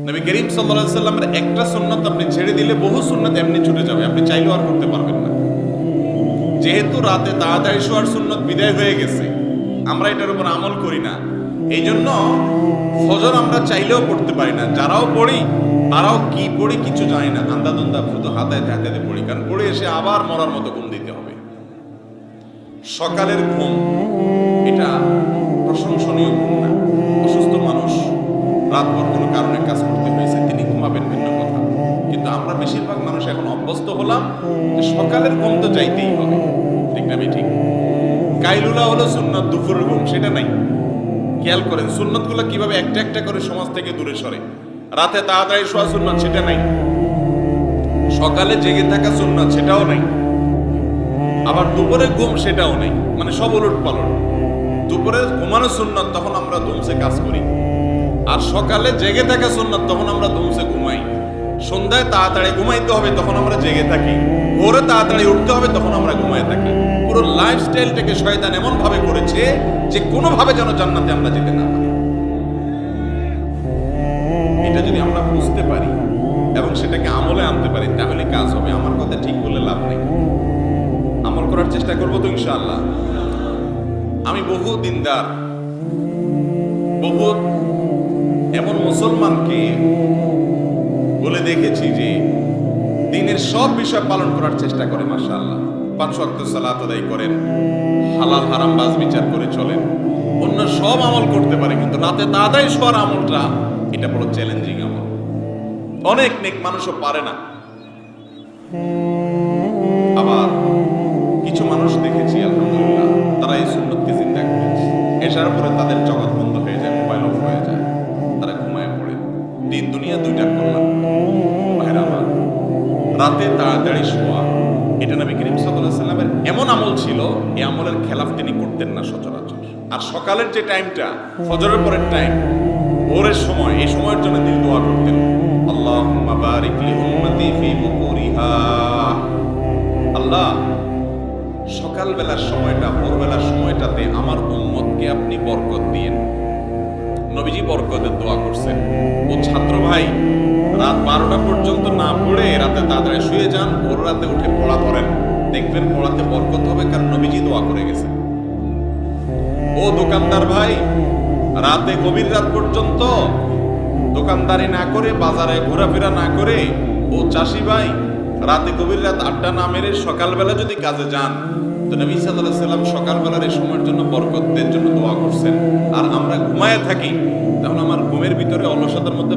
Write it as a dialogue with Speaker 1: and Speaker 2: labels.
Speaker 1: নবী করিম সাল্লাল্লাহু আলাইহি সাল্লামের একটা সুন্নাত আপনি ছেড়ে দিলে বহু সুন্নাত এমনি ছুটে যাবে, আপনি চাইলেও আর করতে পারবেন না। যেহেতু রাতে তাড়াতাড়ি শোয়ার সুন্নাত বিদায় হয়ে গেছে, আমরা এটার উপর আমল করি না, এই জন্য ফজর আমরা চাইলেও পড়তে পারি না। যারাও পড়ি তারাও কি পড়ি কিছু জানি না, আন্দাদুন্দা শুধু হাতাইতে হাতাইতে পড়ি, কারণ পড়ে এসে আবার মরার মতো ঘুম দিতে হবে। সকালের ঘুম এটা প্রশংসনীয় ঘুম না। অসুস্থ মানুষ রাতভর কোনো কারণে কাজ করতে হয়েছে, তিনি ঘুমাবেন, ভিন্ন কথা। কিন্তু আমরা বেশিরভাগ মানুষ এখন অভ্যস্ত হলাম যে সকালের ঘুম তো চাইতেই হবে, ঠিক না? ঠিক। কাইলুলা হলো সুন্নাত, দুপুরের ঘুম সেটা নাই। খেয়াল করেন সুন্নাতগুলো কিভাবে একটা একটা করে সমাজ থেকে দূরে সরে। রাতে তাড়াতাড়ি শোয়া সুন্নাত সেটা নাই, সকালে জেগে থাকা সুন্নাত সেটাও নাই, আবার দুপুরে ঘুম সেটাও নেই, মানে সব উলট পালট। দুপুরে ঘুমানো সুন্নাত, তখন আমরা ধুমসে কাজ করি, আর সকালে জেগে থাকা সুন্নাত, তখন আমরা ধুমসে ঘুমাই। সন্ধ্যায় তাড়াতাড়ি ঘুমাইতে হবে, তখন আমরা জেগে থাকি। ভোরে তাড়াতাড়ি উঠতে হবে, তখন আমরা ঘুমাই থাকি। পুরো লাইফস্টাইলটাকে শয়তান এমন ভাবে করেছে যে কোনোভাবে যেন জান্নাতে আমরা যেতে না পারি। এটা যদি আমরা বুঝতে পারি এবং সেটাকে আমলে আনতে পারি, তাহলে কাজ হবে। আমার কথা ঠিক বলে লাভ নেই, আমল করার চেষ্টা করবো তো ইনশাআল্লাহ। আমি বহু দিনদার, বহু এমন মুসলমানকে বলে দেখেছি যে দিনের সব বিষয় পালন করার চেষ্টা করে, মাশাআল্লাহ। 5 ওয়াক্ত সালাত আদায় করেন, হালাল হারাম বাজ বিচার করে চলেন, অন্য সব আমল করতে পারে, কিন্তু রাতে তাড়াতাড়ি শোয়ার আমলটা এটা বড় চ্যালেঞ্জিং আমল। অনেক নেক মানুষও পারে না। আবার কিছু মানুষ দেখেছি আলহামদুলিল্লাহ, তারা এই সুন্নতকে চিন্তা করেছে, এসার পরে তাদের জগৎ বন্ধ হয়ে যায়, মোবাইল অফ হয়ে যায়, তারা ঘুমায় পড়ে। দিন দুনিয়া দুইটা করলাম। ভাইরা আমার, রাতে তাড়াতাড়ি শোয়া এটা নবী করিম সাল্লাল্লাহু আলাইহি সাল্লামের এমন আমল ছিল, এই আমলের খেলাফ তিনি করতেন না সচরাচর। আর সকালের যে টাইমটা, ফজরের পরের টাইম, ভোরের সময়, এই সময়ের জন্য তিনি দোয়া করতেন, আল্লাহুম্মা বারিক লি উম্মতি ফি বুকুরিহা। আল্লাহ, সকালবেলার সময়টা, ভোরবেলার সময়টাতে আমার উম্মতকে আপনি বরকত দিয়েন। নবীজি বরকতের দোয়া করছেন। ও ছাত্র ভাই, রাত 12টা পর্যন্ত না পড়ে রাতে তাড়াতাড়ি শুয়ে যান, ভোর রাতে উঠে পড়া ধরেন, দেখবেন পড়াতে বরকত হবে, কারণ নবীজি দোয়া করে গেছেন। ও দোকানদার ভাই, রাতে গভীর রাত পর্যন্ত দোকানদারি না করে, বাজারে ঘোরাফেরা না করে, ও চাষি ভাই, রাতে গভীর রাত আড্ডা না মেরে সকালবেলা যদি কাজে যান, তো নবী সাল্লাল্লাহু আলাইহি সাল্লাম সকালবেলার এই সময়ের জন্য, বরকতের জন্য দোয়া করছেন। আর আমরা ঘুমায়ে থাকি, তাহলে আমার ঘুমের ভিতরে অলসতার মধ্যে